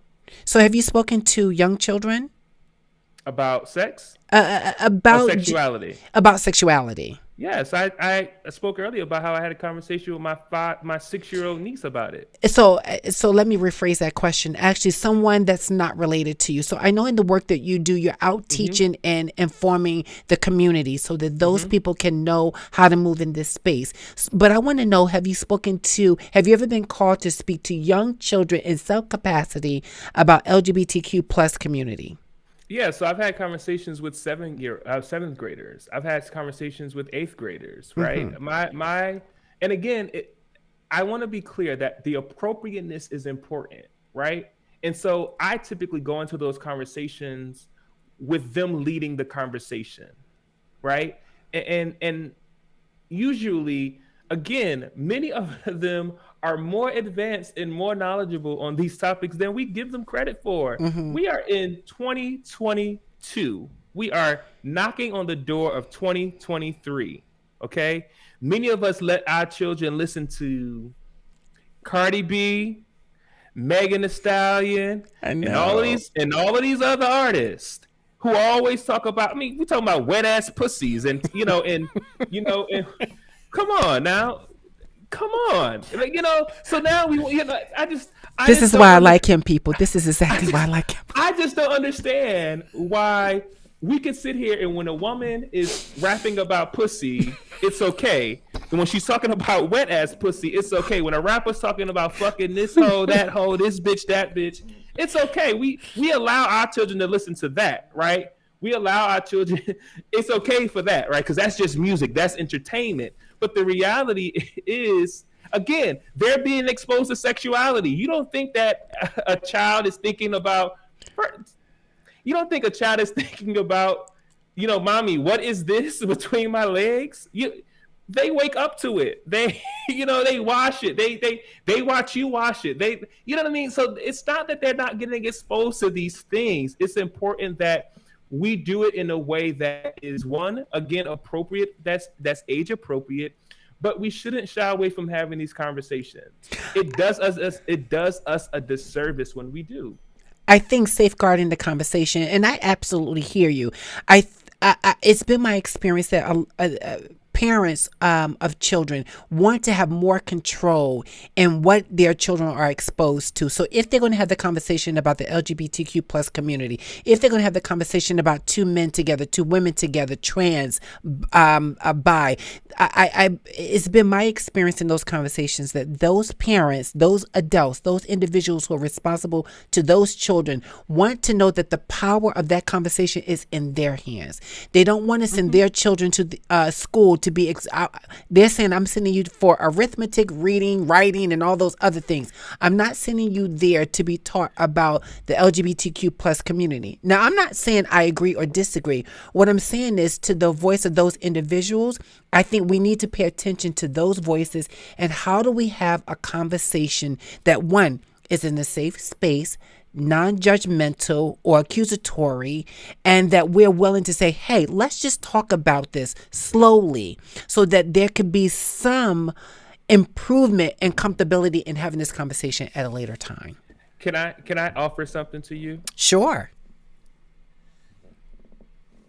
So have you spoken to young children? About sex? About sexuality. About sexuality. Yes, I spoke earlier about how I had a conversation with my 6-year-old niece about it. So let me rephrase that question. Actually, someone that's not related to you. So I know in the work that you do, you're out teaching and informing the community so that those people can know how to move in this space. But I want to know, have you ever been called to speak to young children in some capacity about LGBTQ plus community? Yeah, so I've had conversations with seventh graders. I've had conversations with eighth graders, right? Mm-hmm. And again, I want to be clear that the appropriateness is important, right? And so I typically go into those conversations with them leading the conversation, right? And usually, again, many of them are more advanced and more knowledgeable on these topics than we give them credit for. Mm-hmm. We are in 2022. We are knocking on the door of 2023. Okay. Many of us let our children listen to Cardi B, Megan Thee Stallion, I and all of know. these other artists who always talk about. I mean, we talking about wet ass pussies, and and come on now, come on, like, So now I This just is don't why I understand. like him, people. This is I exactly why I just, like him. I just don't understand why we can sit here and when a woman is rapping about pussy, it's okay. And when she's talking about wet ass pussy, it's okay. When a rapper's talking about fucking this hoe, that hoe, this bitch, that bitch, it's okay. We allow our children to listen to that, right? We allow our children. It's okay for that, right? Because that's just music. That's entertainment. But the reality is, again, they're being exposed to sexuality. You don't think that a child is thinking about you don't think a child is thinking about, mommy, what is this between my legs? They wake up to it. They, they wash it. They watch you wash it. You know what I mean? So it's not that they're not getting exposed to these things. It's important that we do it in a way that is, one, again, appropriate. That's age appropriate. But we shouldn't shy away from having these conversations. It does us a disservice when we do. I think safeguarding the conversation, and I absolutely hear you. It's been my experience that parents of children want to have more control in what their children are exposed to. So if they're going to have the conversation about the LGBTQ plus community, if they're going to have the conversation about two men together, two women together, trans, bi, it's been my experience in those conversations that those parents, those adults, those individuals who are responsible to those children want to know that the power of that conversation is in their hands. They don't want to send Mm-hmm. their children to the, school to be. They're saying, I'm sending you for arithmetic, reading, writing, and all those other things. I'm not sending you there to be taught about the LGBTQ plus community. Now, I'm not saying I agree or disagree. What I'm saying is, to the voice of those individuals, I think we need to pay attention to those voices and how do we have a conversation that, one, is in a safe space, non-judgmental or accusatory, and that we're willing to say, hey, let's just talk about this slowly so that there could be some improvement and comfortability in having this conversation at a later time. Can I offer something to you? Sure.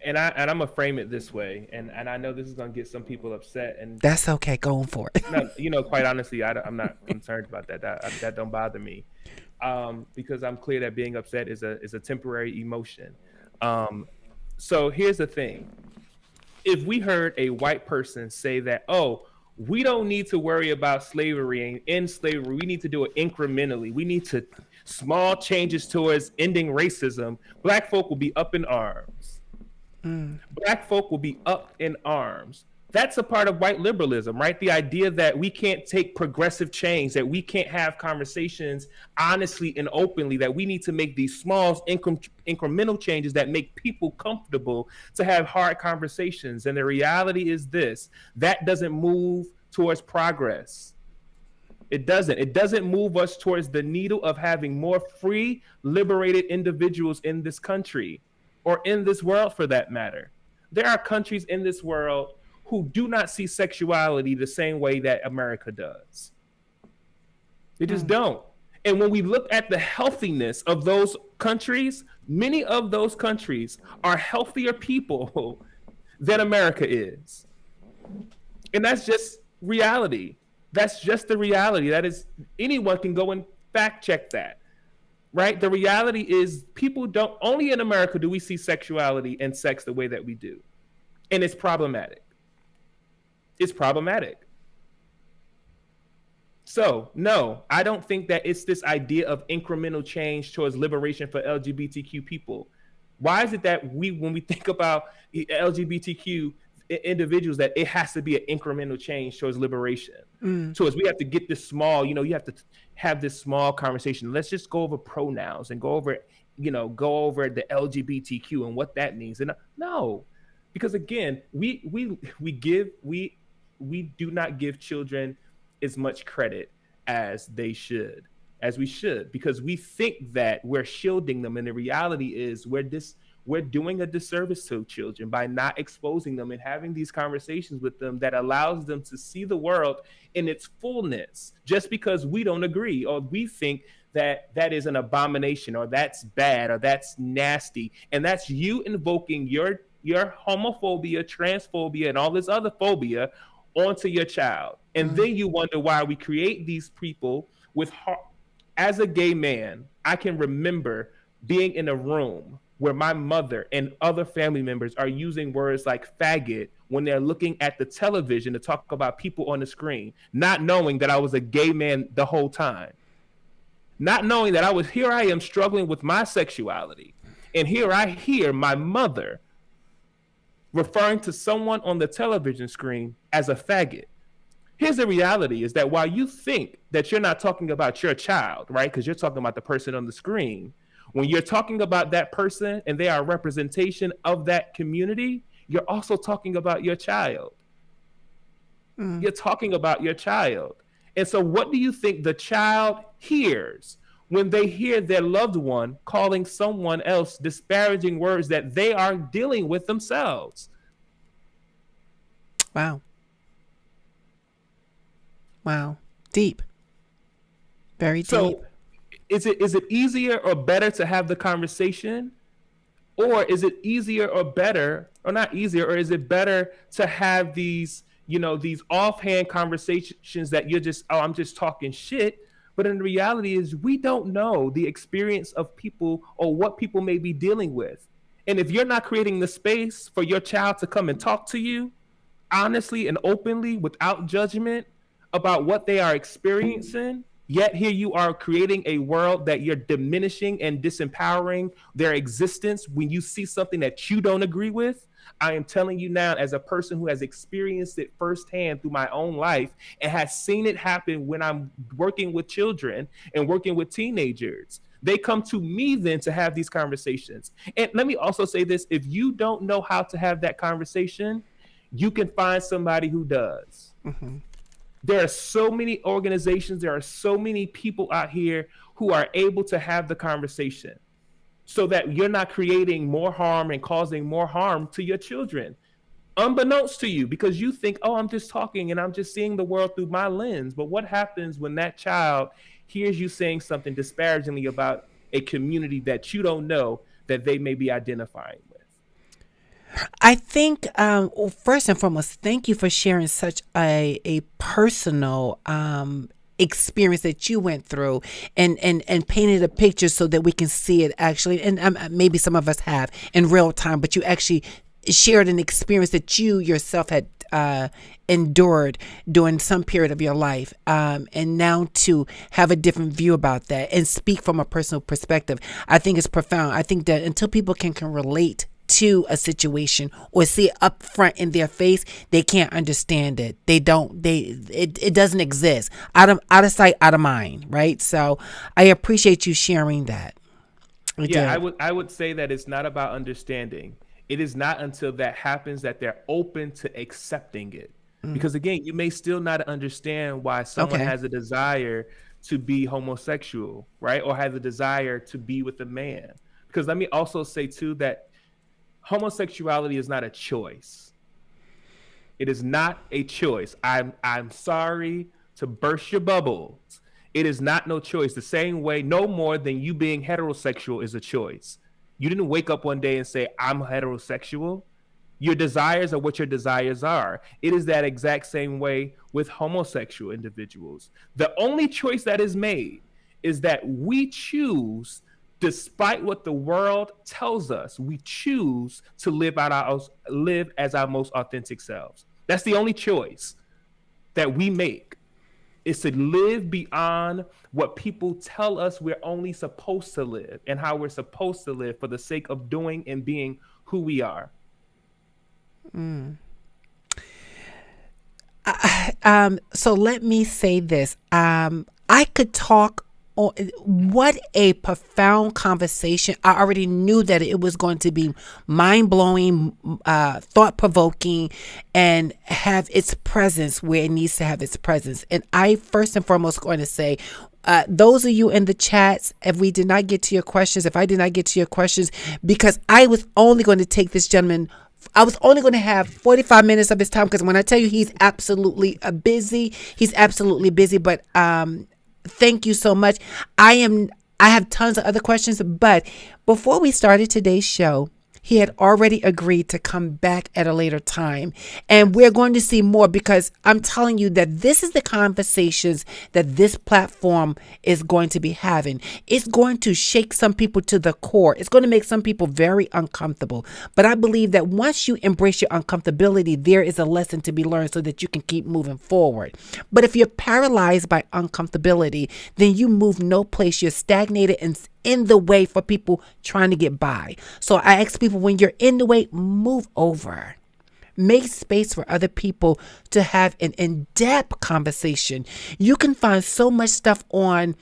And I'm gonna frame it this way, and I know this is gonna get some people upset, and That's okay. Going for it. no, quite honestly, I'm not concerned about that. That don't bother me, because I'm clear that being upset is a temporary emotion. Um, so here's the thing: if we heard a white person say that, oh, we don't need to worry about slavery and end slavery, we need to do it incrementally. We need to small changes towards ending racism. Black folk will be up in arms. Black folk will be up in arms. That's a part of white liberalism, right? The idea that we can't take progressive change, that we can't have conversations honestly and openly, that we need to make these small incremental changes that make people comfortable to have hard conversations. And the reality is this: that doesn't move towards progress. It doesn't. It doesn't move us towards the needle of having more free, liberated individuals in this country or in this world for that matter. There are countries in this world who do not see sexuality the same way that America does. They just don't. And when we look at the healthiness of those countries, many of those countries are healthier people than America is. And that's just reality. That's just the reality. That is, anyone can go and fact check that. Right? The reality is, people don't, only in America do we see sexuality and sex the way that we do. And it's problematic. It's problematic. So, no, I don't think that it's this idea of incremental change towards liberation for LGBTQ people. Why is it that when we think about LGBTQ individuals, that it has to be an incremental change towards liberation? Towards we have to get this small, you have to have this small conversation. Let's just go over pronouns and go over the LGBTQ and what that means. And no, because again, we do not give children as much credit as we should, because we think that we're shielding them, and the reality is we're doing a disservice to children by not exposing them and having these conversations with them that allows them to see the world in its fullness. Just because we don't agree, or we think that that is an abomination, or that's bad, or that's nasty, and that's you invoking your homophobia, transphobia, and all this other phobia onto your child. And then you wonder why we create these people with heart. As a gay man, I can remember being in a room where my mother and other family members are using words like faggot when they're looking at the television to talk about people on the screen, not knowing that I was a gay man the whole time, not knowing that I am struggling with my sexuality. And here I hear my mother referring to someone on the television screen as a faggot. Here's the reality, is that while you think that you're not talking about your child, right? Because you're talking about the person on the screen. When you're talking about that person and they are a representation of that community, you're also talking about your child. You're talking about your child. And so what do you think the child hears when they hear their loved one calling someone else disparaging words that they are dealing with themselves? Wow. Wow. Deep. Very deep. So is it easier or better to have the conversation? Or is it easier or better, or not easier, or is it better to have these offhand conversations that you're just, I'm just talking shit? But in reality is we don't know the experience of people or what people may be dealing with. And if you're not creating the space for your child to come and talk to you honestly and openly without judgment about what they are experiencing, yet here you are creating a world that you're diminishing and disempowering their existence when you see something that you don't agree with. I am telling you now, as a person who has experienced it firsthand through my own life and has seen it happen when I'm working with children and working with teenagers, they come to me then to have these conversations. And let me also say this: if you don't know how to have that conversation, you can find somebody who does. Mm-hmm. There are so many organizations, there are so many people out here who are able to have the conversation so that you're not creating more harm and causing more harm to your children, unbeknownst to you, because you think, oh, I'm just talking and I'm just seeing the world through my lens. But what happens when that child hears you saying something disparagingly about a community that you don't know that they may be identifying with? I think, first and foremost, thank you for sharing such a personal experience that you went through and painted a picture so that we can see it actually. And maybe some of us have in real time, but you actually shared an experience that you yourself had endured during some period of your life. And now to have a different view about that and speak from a personal perspective, I think is profound. I think that until people can relate to a situation or see it up front in their face, they can't understand it. It doesn't exist. Out of sight, out of mind, right? So I appreciate you sharing that. I would say that it's not about understanding. It is not until that happens that they're open to accepting it. Because again, you may still not understand why someone has a desire to be homosexual, right? Or has a desire to be with a man. Because let me also say too that homosexuality is not a choice. It is not a choice. I'm sorry to burst your bubbles. It is not no choice. The same way, no more than you being heterosexual is a choice. You didn't wake up one day and say, I'm heterosexual. Your desires are what your desires are. It is that exact same way with homosexual individuals. The only choice that is made is that we choose, despite what the world tells us, we choose to live as our most authentic selves. That's the only choice that we make. is to live beyond what people tell us we're only supposed to live and how we're supposed to live for the sake of doing and being who we are. So let me say this. I could talk on what a profound conversation. I already knew that it was going to be mind-blowing, thought-provoking, and have its presence where it needs to have its presence. And I first and foremost going to say, those of you in the chats, if we did not get to your questions, if I did not get to your questions, because I was only going to take this gentleman, I was only going to have 45 minutes of his time, because when I tell you he's absolutely busy, he's absolutely busy. But thank you so much. I have tons of other questions, but before we started today's show, he had already agreed to come back at a later time. And we're going to see more, because I'm telling you that this is the conversations that this platform is going to be having. It's going to shake some people to the core. It's going to make some people very uncomfortable. But I believe that once you embrace your uncomfortability, there is a lesson to be learned so that you can keep moving forward. But if you're paralyzed by uncomfortability, then you move no place. You're stagnated and in the way for people trying to get by. So I ask people, when you're in the way, move over. Make space for other people to have an in-depth conversation. You can find so much stuff on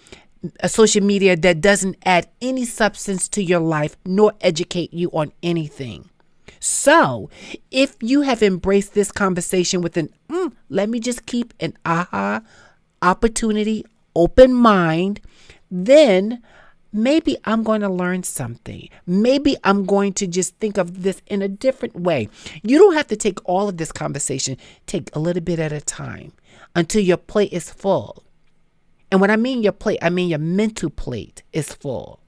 social media that doesn't add any substance to your life nor educate you on anything. So if you have embraced this conversation with an let me just keep an opportunity, open mind, then maybe I'm going to learn something. Maybe I'm going to just think of this in a different way. You don't have to take all of this conversation. Take a little bit at a time until your plate is full. And when I mean your plate, I mean your mental plate is full.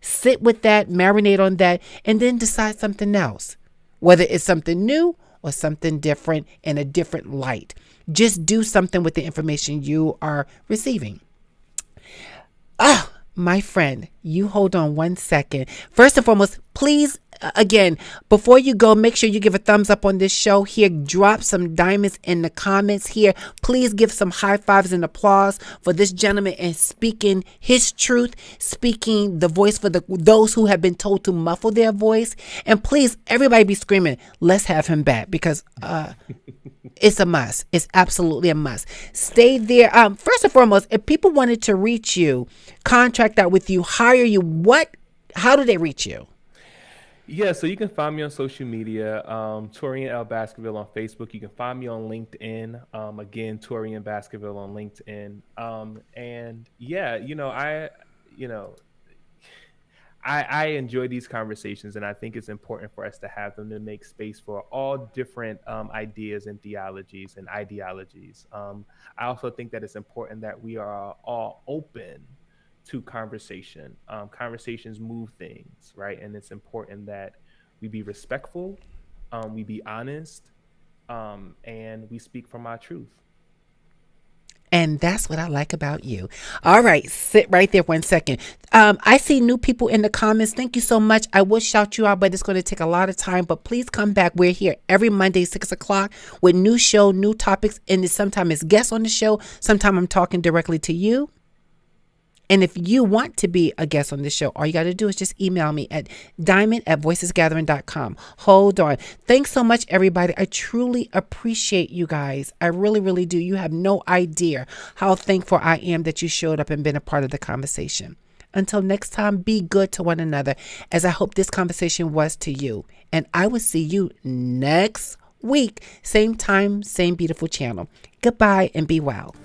Sit with that, marinate on that, and then decide something else, whether it's something new or something different in a different light. Just do something with the information you are receiving. My friend, you hold on 1 second. First and foremost, please, again, before you go, make sure you give a thumbs up on this show here. Drop some diamonds in the comments here. Please give some high fives and applause for this gentleman and speaking his truth, speaking the voice for those who have been told to muffle their voice. And please, everybody be screaming, let's have him back, because it's a must. It's absolutely a must. Stay there. First and foremost, if people wanted to reach you, contract out with you, hire you, how do they reach you? Yeah, so you can find me on social media, Torrain L. Baskerville on Facebook. You can find me on LinkedIn. Again, Torrain Baskerville on LinkedIn. And yeah, I enjoy these conversations, and I think it's important for us to have them to make space for all different ideas and theologies and ideologies. I also think that it's important that we are all open to conversation. Conversations move things, right? And it's important that we be respectful, we be honest, and we speak from our truth. And that's what I like about you. All right, sit right there 1 second. I see new people in the comments. Thank you so much. I will shout you out, but it's going to take a lot of time. But please come back. We're here every Monday, 6 o'clock with new show, new topics. And sometimes it's guests on the show. Sometimes I'm talking directly to you. And if you want to be a guest on this show, all you got to do is just email me at diamond@voicesgathering.com. Hold on. Thanks so much, everybody. I truly appreciate you guys. I really, really do. You have no idea how thankful I am that you showed up and been a part of the conversation. Until next time, be good to one another, as I hope this conversation was to you. And I will see you next week. Same time, same beautiful channel. Goodbye and be well.